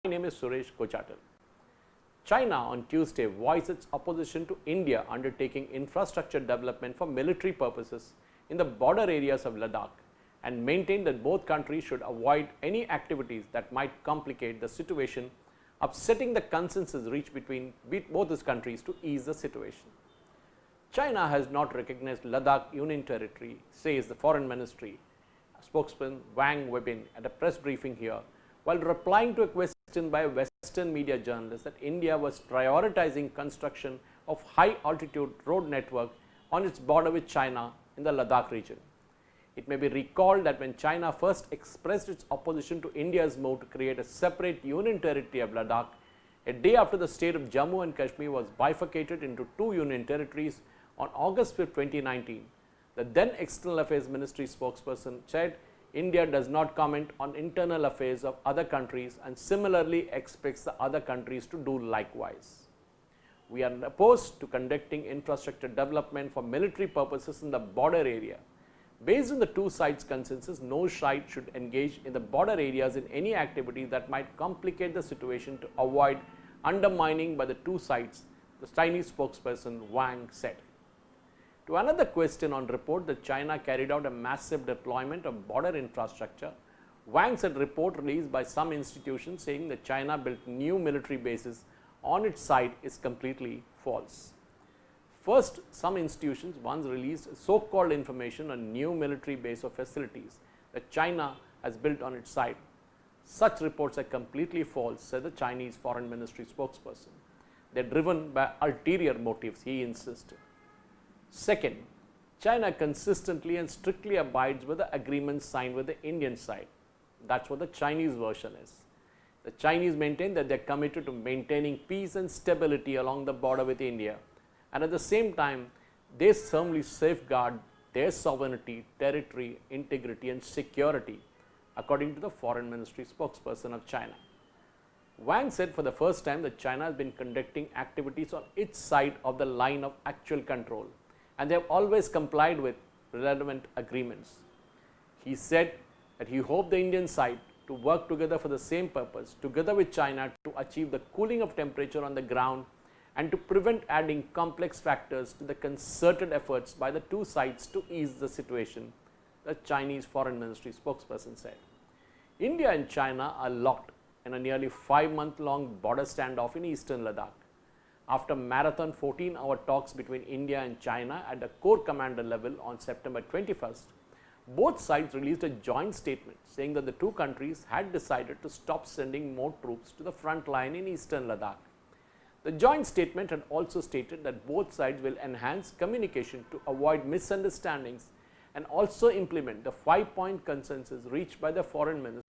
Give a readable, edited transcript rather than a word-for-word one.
My name is Suresh Kochatal. China on Tuesday voiced its opposition to India undertaking infrastructure development for military purposes in the border areas of Ladakh and maintained that both countries should avoid any activities that might complicate the situation, upsetting the consensus reached between both these countries to ease the situation. China has not recognized Ladakh Union Territory, says the Foreign Ministry spokesman Wang Wenbin at a press briefing here, while replying to a question by a Western media journalist that India was prioritizing construction of high altitude road network on its border with China in the Ladakh region. It may be recalled that when China first expressed its opposition to India's move to create a separate union territory of Ladakh, a day after the state of Jammu and Kashmir was bifurcated into two union territories on August 5, 2019, the then External Affairs Ministry spokesperson said India does not comment on internal affairs of other countries and similarly expects the other countries to do likewise. We are opposed to conducting infrastructure development for military purposes in the border area. Based on the two sides' consensus, no side should engage in the border areas in any activity that might complicate the situation to avoid undermining by the two sides, the Chinese spokesperson Wang said. To another question on report that China carried out a massive deployment of border infrastructure, Wang said report released by some institutions saying that China built new military bases on its side is completely false. First, some institutions once released so-called information on new military base or facilities that China has built on its side. Such reports are completely false, said the Chinese Foreign Ministry spokesperson. They are driven by ulterior motives, he insisted. Second, China consistently and strictly abides with the agreements signed with the Indian side. That's what the Chinese version is. The Chinese maintain that they are committed to maintaining peace and stability along the border with India, and at the same time, they firmly safeguard their sovereignty, territory, integrity and security, according to the Foreign Ministry spokesperson of China. Wang said for the first time that China has been conducting activities on its side of the line of actual control, and they have always complied with relevant agreements. He said that he hoped the Indian side to work together for the same purpose, together with China, to achieve the cooling of temperature on the ground and to prevent adding complex factors to the concerted efforts by the two sides to ease the situation, the Chinese Foreign Ministry spokesperson said. India and China are locked in a nearly 5-month-long border standoff in eastern Ladakh. After marathon 14-hour talks between India and China at the Corps Commander level on September 21st, both sides released a joint statement saying that the two countries had decided to stop sending more troops to the front line in eastern Ladakh. The joint statement had also stated that both sides will enhance communication to avoid misunderstandings and also implement the 5-point consensus reached by the foreign minister